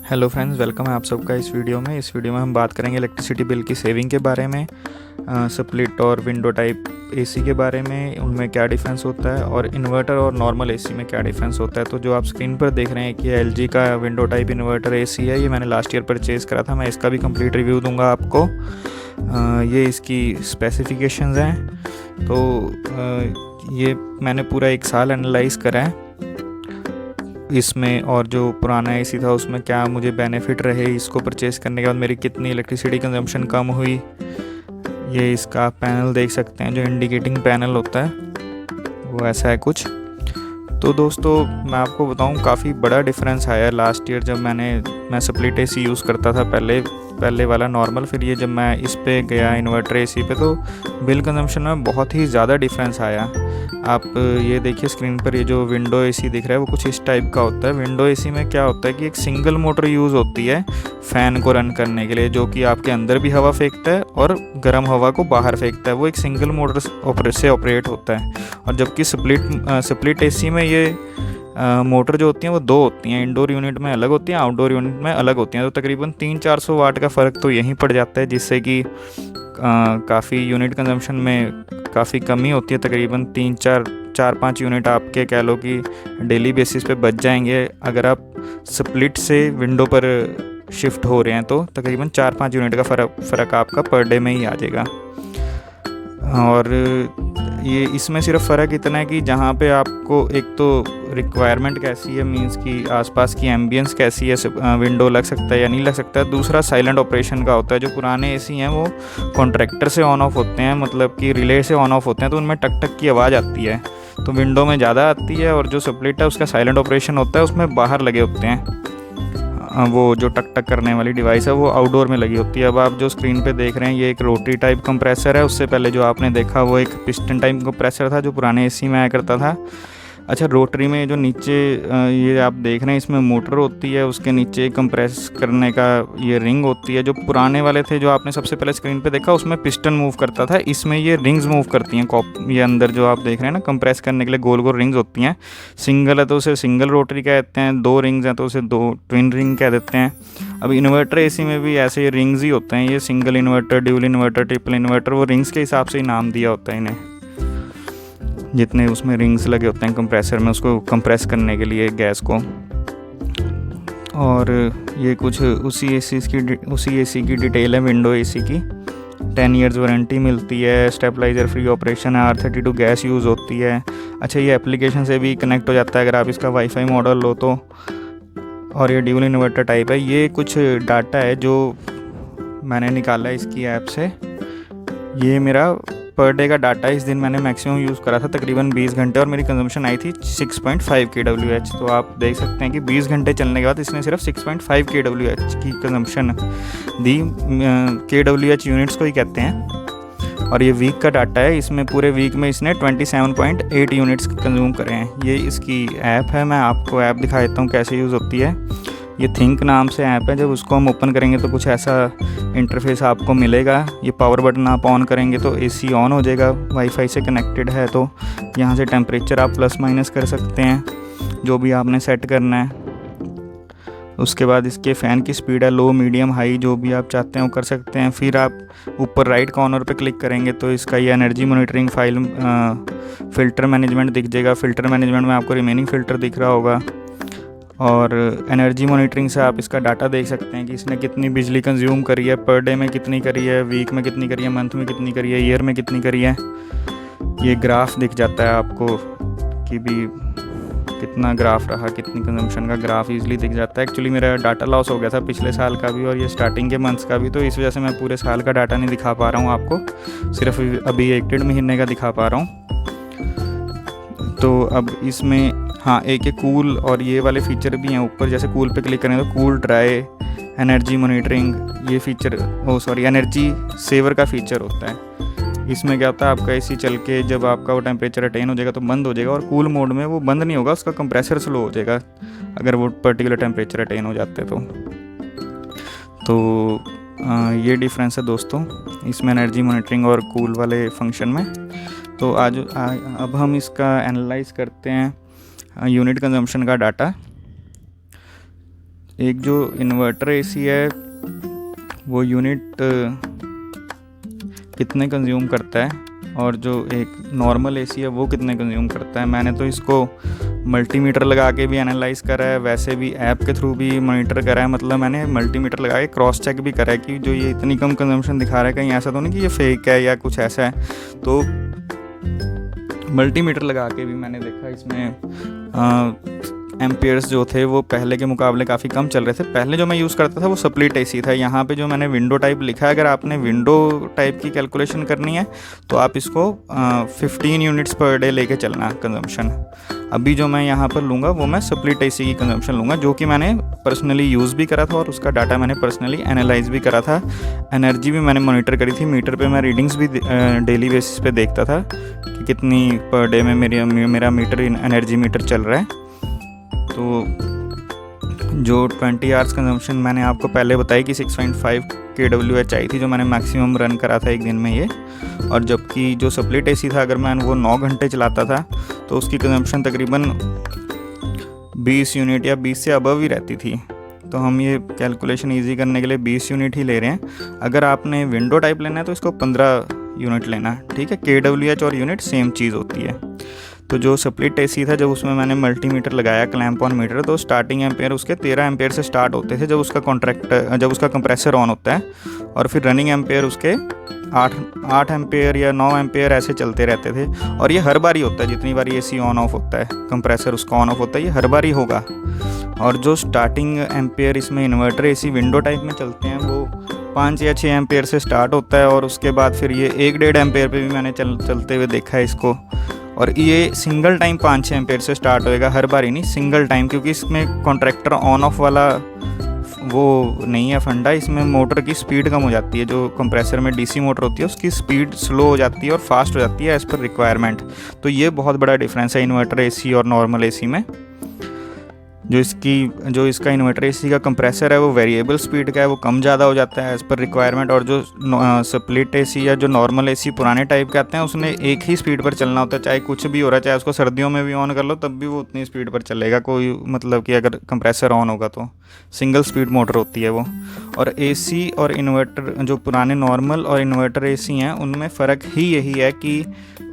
Hello friends, welcome है आप सबका इस वीडियो में। हम बात करेंगे इलेक्ट्रिसिटी बिल की सेविंग के बारे में, स्प्लिट और विंडो टाइप एसी के बारे में, उनमें क्या डिफरेंस होता है और इन्वर्टर और नॉर्मल एसी में क्या डिफरेंस होता है। तो जो आप स्क्रीन पर देख रहे हैं कि एलजी का विंडो टाइप इन्वर्टर एसी है, ये मैंने लास्ट ईयर परचेज़ करा था। मैं इसका भी कंप्लीट रिव्यू दूंगा आपको। ये इसकी स्पेसिफिकेशंस हैं। तो ये मैंने पूरा 1 साल एनालाइज करा है इसमें, और जो पुराना एसी था उसमें क्या मुझे बेनिफिट रहे, इसको परचेज़ करने के बाद मेरी कितनी इलेक्ट्रिसिटी कंजम्पशन कम हुई। ये इसका पैनल देख सकते हैं, जो इंडिकेटिंग पैनल होता है वो ऐसा है कुछ। तो दोस्तों मैं आपको बताऊं, काफ़ी बड़ा डिफरेंस आया लास्ट ईयर जब मैं स्प्लिट एसी यूज़ करता था पहले वाला नॉर्मल। फिर ये जब मैं इस पे गया इन्वर्टर एसी पे, तो बिल कंजम्पशन में बहुत ही ज़्यादा डिफरेंस आया। आप ये देखिए स्क्रीन पर, ये जो विंडो एसी दिख रहा है वो कुछ इस टाइप का होता है। विंडो एसी में क्या होता है कि एक सिंगल मोटर यूज़ होती है फ़ैन को रन करने के लिए, जो कि आपके अंदर भी हवा फेंकता है और गर्म हवा को बाहर फेंकता है। वो एक सिंगल मोटर से ऑपरेट होता है। और जबकि स्प्लिट एसी में ये मोटर जो होती हैं वो 2 होती हैं। इंडोर यूनिट में अलग होती हैं, आउटडोर यूनिट में अलग होती हैं। तो तकरीबन 300-400 वाट का फ़र्क तो यहीं पड़ जाता है, जिससे कि काफ़ी यूनिट कंजम्पशन में काफ़ी कमी होती है। तकरीबन 4-5 यूनिट आपके कह लो कि डेली बेसिस पे बच जाएंगे। अगर आप स्प्लिट से विंडो पर शिफ्ट हो रहे हैं तो तकरीबन 4-5 यूनिट का फ़र्क आपका पर डे में ही आ जाएगा। और ये इसमें सिर्फ फ़र्क इतना है कि जहाँ पे आपको एक तो रिक्वायरमेंट कैसी है, मींस कि आसपास की एम्बियंस कैसी है, विंडो लग सकता है या नहीं लग सकता है। दूसरा साइलेंट ऑपरेशन का होता है। जो पुराने एसी हैं वो कॉन्ट्रैक्टर से ऑन ऑफ होते हैं, मतलब कि रिले से ऑन ऑफ होते हैं, तो उनमें टक टक की आवाज़ आती है, तो विंडो में ज़्यादा आती है। और जो स्प्लिट है उसका साइलेंट ऑपरेशन होता है, उसमें बाहर लगे होते हैं। वो जो टक टक करने वाली डिवाइस है वो आउटडोर में लगी होती है। अब आप जो स्क्रीन पे देख रहे हैं ये एक रोटरी टाइप कंप्रेसर है। उससे पहले जो आपने देखा वो एक पिस्टन टाइप कंप्रेसर था जो पुराने एसी में आया करता था। अच्छा, रोटरी में जो नीचे ये आप देख रहे हैं इसमें मोटर होती है, उसके नीचे कंप्रेस करने का ये रिंग होती है। जो पुराने वाले थे जो आपने सबसे पहले स्क्रीन पे देखा उसमें पिस्टन मूव करता था, इसमें ये रिंग्स मूव करती हैं। ये अंदर जो आप देख रहे हैं ना, कंप्रेस करने के लिए गोल गोल रिंग्स होती हैं। सिंगल है तो उसे सिंगल रोटरी कहते हैं, 2 रिंग्स हैं तो उसे 2 ट्विन रिंग कह देते हैं। अब इन्वर्टर एसी में भी ऐसे रिंग्स ही होते हैं। ये single inverter, dual inverter, triple inverter, वो रिंग्स के हिसाब से ही नाम दिया होता है इन्हें। जितने उसमें रिंग्स लगे होते हैं कंप्रेसर में, उसको कंप्रेस करने के लिए गैस को। और ये कुछ उसी एसी की डिटेल है विंडो एसी की। 10 ईयर्स वारंटी मिलती है, स्टेबलाइज़र फ्री ऑपरेशन है, R32 गैस यूज़ होती है। अच्छा, ये एप्लीकेशन से भी कनेक्ट हो जाता है अगर आप इसका वाईफाई मॉडल लो तो। और ये ड्यूल इन्वर्टर टाइप है। ये कुछ डाटा है जो मैंने निकाला है इसकी ऐप से। ये मेरा पर डे का डाटा है। इस दिन मैंने मैक्सिमम यूज़ करा था तकरीबन 20 घंटे, और मेरी कंजम्पशन आई थी 6.5 kWh। तो आप देख सकते हैं कि 20 घंटे चलने के बाद इसने सिर्फ 6.5 kWh की कंजम्पशन दी। kWh यूनिट्स को ही कहते हैं। और ये वीक का डाटा है। इसमें पूरे वीक में इसने 27.8 यूनिट्स कंज्यूम करे हैं। ये इसकी ऐप है, मैं आपको ऐप दिखा देता हूँ कैसे यूज़ होती है। ये थिंक नाम से ऐप है। जब उसको हम ओपन करेंगे तो कुछ ऐसा इंटरफेस आपको मिलेगा। ये पावर बटन आप ऑन करेंगे तो एसी ऑन हो जाएगा, वाईफाई से कनेक्टेड है। तो यहाँ से टेम्परेचर आप प्लस माइनस कर सकते हैं, जो भी आपने सेट करना है। उसके बाद इसके फ़ैन की स्पीड है, लो मीडियम हाई, जो भी आप चाहते हैं वो कर सकते हैं। फिर आप ऊपर राइट कॉर्नर पे क्लिक करेंगे तो इसका ये एनर्जी मॉनिटरिंग फ़िल्टर मैनेजमेंट दिख जाएगा। फ़िल्टर मैनेजमेंट में आपको रिमेनिंग फ़िल्टर दिख रहा होगा। और एनर्जी मॉनिटरिंग से आप इसका डाटा देख सकते हैं कि इसने कितनी बिजली कंज्यूम करी है, पर डे में कितनी करी है, वीक में कितनी करी है, मंथ में कितनी करी है, ईयर में कितनी करी है। ये ग्राफ दिख जाता है आपको कि भी कितना ग्राफ रहा, कितनी कंजम्पशन का ग्राफ ईजिली दिख जाता है। एक्चुअली मेरा डाटा लॉस हो गया था पिछले साल का भी और ये स्टार्टिंग के मंथ्स का भी, तो इस वजह से मैं पूरे साल का डाटा नहीं दिखा पा रहा हूँ आपको, सिर्फ अभी 1-1.5 महीने का दिखा पा रहा हूँ। तो अब इसमें हाँ एक कूल और ये वाले फीचर भी हैं ऊपर। जैसे कूल पे क्लिक करें तो कूल ड्राई, एनर्जी मॉनिटरिंग, ये फीचर एनर्जी सेवर का फीचर होता है। इसमें क्या होता है, आपका एसी चल के जब आपका वो टेम्परेचर अटेन हो जाएगा तो बंद हो जाएगा, और कूल मोड में वो बंद नहीं होगा, उसका कंप्रेसर स्लो हो जाएगा अगर वो पर्टिकुलर टेम्परेचर अटेन हो जाते तो ये डिफरेंस है दोस्तों इसमें एनर्जी मॉनिटरिंग और कूल वाले फंक्शन में। तो अब हम इसका एनालाइज करते हैं यूनिट कंजम्पशन का डाटा। एक जो इन्वर्टर एसी है वो यूनिट कितने कंज्यूम करता है और जो एक नॉर्मल एसी है वो कितने कंज्यूम करता है। मैंने तो इसको मल्टीमीटर लगा के भी एनालाइज़ करा है, वैसे भी ऐप के थ्रू भी मॉनिटर करा है। मतलब मैंने मल्टीमीटर लगा के क्रॉस चेक भी करा है कि जो ये इतनी कम कंजम्पशन दिखा रहा है कहीं ऐसा तो नहीं कि ये फेक है या कुछ ऐसा है। तो मल्टीमीटर लगा के भी मैंने देखा इसमें एम्पियर्स जो थे वो पहले के मुकाबले काफ़ी कम चल रहे थे। पहले जो मैं यूज़ करता था वो स्प्लिट एसी था। यहाँ पे जो मैंने विंडो टाइप लिखा है, अगर आपने विंडो टाइप की कैलकुलेशन करनी है तो आप इसको 15 यूनिट्स पर डे लेके चलना कंजम्पशन। अभी जो मैं यहाँ पर लूँगा वो मैं स्प्लिट एसी की कंजम्पशन लूँगा, जो कि मैंने पर्सनली यूज़ भी करा था और उसका डाटा मैंने पर्सनली एनालाइज भी करा था। एनर्जी भी मैंने मॉनिटर करी थी, मीटर पे मैं रीडिंग्स भी डेली बेसिस पे देखता था कि कितनी पर डे में मेरा मीटर एनर्जी मीटर चल रहा है। तो जो 20 आवर्स कंजम्पशन मैंने आपको पहले बताई कि 6.5 kWh आई थी, जो मैंने मैक्सिमम रन करा था एक दिन में ये। और जबकि जो स्प्लिट एसी था अगर मैं वो 9 घंटे चलाता था तो उसकी कंजम्पशन तकरीबन 20 यूनिट या 20 से अबव ही रहती थी। तो हम ये कैलकुलेशन इजी करने के लिए 20 यूनिट ही ले रहे हैं। अगर आपने विंडो टाइप लेना है तो इसको 15 यूनिट लेना है, ठीक है। KWH और यूनिट सेम चीज़ होती है। तो जो स्प्लिट एसी था जब उसमें मैंने मल्टीमीटर लगाया, क्लैंप ऑन मीटर, तो स्टार्टिंग एम्पेयर उसके 13 एम्पेयर से स्टार्ट होते थे जब उसका कंप्रेसर ऑन होता है, और फिर रनिंग एम्पेयर उसके 8 एम्पेयर या 9 एम्पेयर ऐसे चलते रहते थे। और ये हर बार ही होता है, जितनी बार एसी ऑन ऑफ होता है, कंप्रेसर उसका ऑन ऑफ होता है, ये हर बार ही होगा। और जो स्टार्टिंग एम्पेयर इसमें इन्वर्टर एसी विंडो टाइप में चलते हैं वो 5 या 6 एम्पेयर से स्टार्ट होता है, और उसके बाद फिर ये 1-1.5 एम्पेयर पे भी मैंने चलते हुए देखा है इसको। और ये सिंगल टाइम 5-6 एम्पेयर से स्टार्ट होएगा, हर बार ही नहीं, सिंगल टाइम, क्योंकि इसमें कॉन्ट्रैक्टर ऑन ऑफ वाला वो नहीं है फंडा। इसमें मोटर की स्पीड कम हो जाती है, जो कंप्रेसर में डीसी मोटर होती है उसकी स्पीड स्लो हो जाती है और फास्ट हो जाती है एज़ पर रिक्वायरमेंट। तो ये बहुत बड़ा डिफरेंस है इन्वर्टर एसी और नॉर्मल एसी में। जो इसका इन्वर्टर एसी का कंप्रेसर है वो वेरिएबल स्पीड का है, वो कम ज़्यादा हो जाता है एज़ पर रिक्वायरमेंट। और जो स्प्लिट एसी या जो नॉर्मल एसी पुराने टाइप के आते हैं उसने एक ही स्पीड पर चलना होता है, चाहे कुछ भी हो रहा है, चाहे उसको सर्दियों में भी ऑन कर लो तब भी वो उतनी स्पीड पर चलेगा। कोई मतलब कि अगर कंप्रेसर ऑन होगा तो सिंगल स्पीड मोटर होती है वो। और एसी और इन्वर्टर, जो पुराने नॉर्मल और इन्वर्टर एसी हैं, उनमें फ़र्क ही यही है कि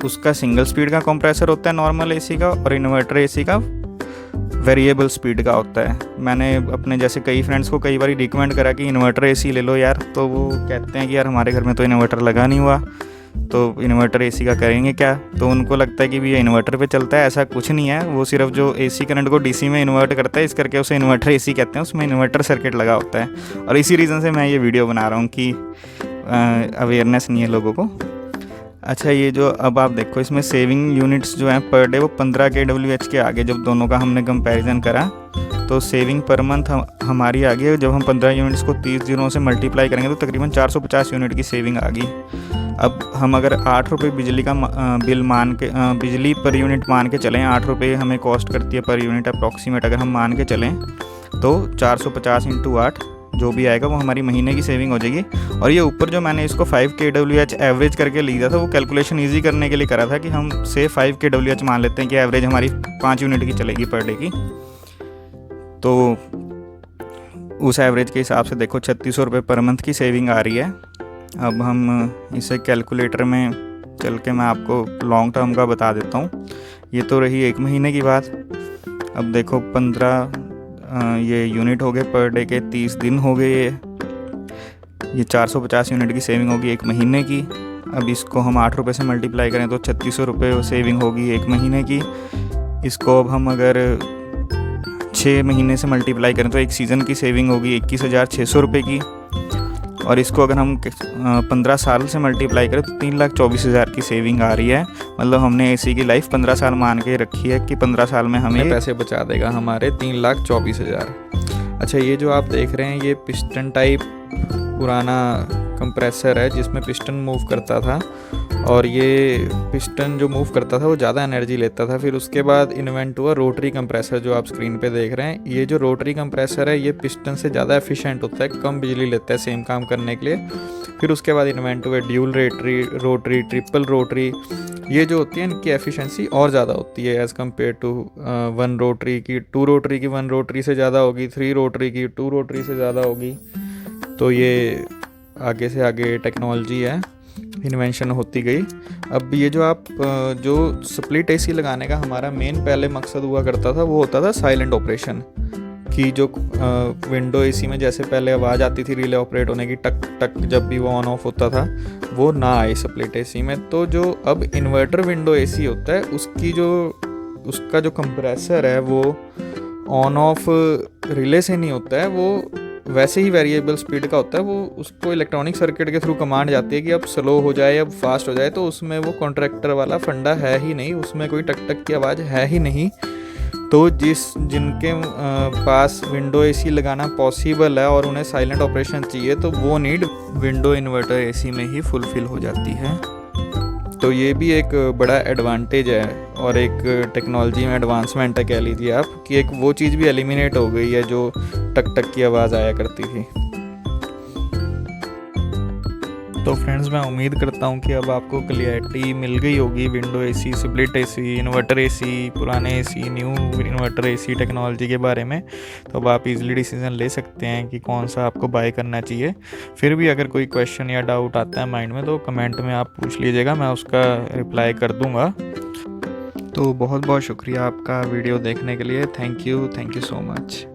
उसका सिंगल स्पीड का कंप्रेसर होता है नॉर्मल एसी का, और इन्वर्टर एसी का वेरिएबल स्पीड का होता है। मैंने अपने जैसे कई फ्रेंड्स को कई बार रिकमेंड करा कि इन्वर्टर एसी ले लो यार, तो वो कहते हैं कि यार हमारे घर में तो इन्वर्टर लगा नहीं हुआ, तो इन्वर्टर एसी का करेंगे क्या। तो उनको लगता है कि भैया इन्वर्टर पे चलता है, ऐसा कुछ नहीं है। वो सिर्फ जो एसी करंट को डीसी में इन्वर्ट करता है, इस करके उसे इन्वर्टर एसी कहते हैं, उसमें इन्वर्टर सर्किट लगा होता है। और इसी रीज़न से मैं ये वीडियो बना रहा हूँ कि अवेयरनेस नहीं है लोगों को। अच्छा, ये जो अब आप देखो इसमें सेविंग यूनिट्स जो हैं पर डे वो 15 kWh के आगे, जब दोनों का हमने कंपैरिजन करा तो सेविंग पर मंथ हमारी आ गई। जब हम 15 यूनिट्स को 30 दिनों से मल्टीप्लाई करेंगे तो तकरीबन 450 यूनिट की सेविंग आ गई। अब हम अगर 8 रुपये बिजली का बिल मान के बिजली पर यूनिट मान के चलें, 8 रुपये हमें कॉस्ट करती है पर यूनिट अप्रॉक्सीमेट, अगर हम मान के चलें तो 450 × 8 जो भी आएगा वो हमारी महीने की सेविंग हो जाएगी। और ये ऊपर जो मैंने इसको 5 kWh एवरेज करके लिया था, वो कैलकुलेशन इजी करने के लिए करा था कि हम से 5 kWh मान लेते हैं कि एवरेज हमारी 5 यूनिट की चलेगी पर डे की। तो उस एवरेज के हिसाब से देखो 3600 रुपये पर मंथ की सेविंग आ रही है। अब हम इसे कैलकुलेटर में चल के मैं आपको लॉन्ग टर्म का बता देता हूँ। ये तो रही 1 महीने की बात। अब देखो 15 ये यूनिट हो गए पर डे के, 30 दिन हो गए, ये 450 यूनिट की सेविंग होगी 1 महीने की। अब इसको हम 8 रुपये से मल्टीप्लाई करें तो 3600 रुपये सेविंग होगी 1 महीने की। इसको अब हम अगर 6 महीने से मल्टीप्लाई करें तो 1 सीज़न की सेविंग होगी 21,600 रुपये की। और इसको अगर हम 15 साल से मल्टीप्लाई करें तो 3,24,000 की सेविंग आ रही है। मतलब हमने एसी की लाइफ 15 साल मान के रखी है कि 15 साल में हमें पैसे बचा देगा हमारे 3,24,000। अच्छा, ये जो आप देख रहे हैं ये पिस्टन टाइप पुराना कंप्रेसर है जिसमें पिस्टन मूव करता था, और ये पिस्टन जो मूव करता था वो ज़्यादा एनर्जी लेता था। फिर उसके बाद इन्वेंट हुआ रोटरी कंप्रेसर, जो आप स्क्रीन पे देख रहे हैं। ये जो रोटरी कंप्रेसर है ये पिस्टन से ज़्यादा एफिशिएंट होता है, कम बिजली लेता है सेम काम करने के लिए। फिर उसके बाद इन्वेंट हुए ड्यूल रोटरी, ट्रिपल रोटरी। ये जो होती है इनकी एफिशिएंसी और ज़्यादा होती है as compare to one rotary की। टू रोटरी की वन रोटरी से ज़्यादा होगी, थ्री रोटरी की टू रोटरी से ज़्यादा होगी। तो ये आगे से आगे टेक्नोलॉजी है, इन्वेंशन होती गई। अब ये जो आप जो स्प्लिट एसी लगाने का हमारा मेन पहले मकसद हुआ करता था वो होता था साइलेंट ऑपरेशन, कि जो विंडो एसी में जैसे पहले आवाज़ आती थी रिले ऑपरेट होने की, टक टक, जब भी वो ऑन ऑफ होता था, वो ना आए स्प्लिट एसी में। तो जो अब इन्वर्टर विंडो एसी होता है उसका जो कंप्रेसर है वो ऑन ऑफ रिले से नहीं होता है, वो वैसे ही वेरिएबल स्पीड का होता है। वो उसको इलेक्ट्रॉनिक सर्किट के थ्रू कमांड जाती है कि अब स्लो हो जाए, अब फास्ट हो जाए। तो उसमें वो कॉन्ट्रैक्टर वाला फंडा है ही नहीं, उसमें कोई टक टक की आवाज़ है ही नहीं। तो जिनके पास विंडो एसी लगाना पॉसिबल है और उन्हें साइलेंट ऑपरेशन चाहिए, तो वो नीड विंडो इन्वर्टर एसी में ही फुलफ़िल हो जाती है। तो ये भी एक बड़ा एडवांटेज है और एक टेक्नोलॉजी में एडवांसमेंट है कह लीजिए आप, कि एक वो चीज़ भी एलिमिनेट हो गई है जो टक टक की आवाज़ आया करती थी। तो फ्रेंड्स, मैं उम्मीद करता हूँ कि अब आपको क्लियरिटी मिल गई होगी window AC, split AC, inverter AC, पुराने AC, new inverter AC technology के बारे में। तो अब आप इजीली डिसीजन ले सकते हैं कि कौन सा आपको बाय करना चाहिए। फिर भी अगर कोई क्वेश्चन या डाउट आता है माइंड में तो कमेंट में आप पूछ लीजिएगा, मैं उसका रिप्लाई कर दूँगा। तो बहुत बहुत शुक्रिया आपका वीडियो देखने के लिए। Thank you so much.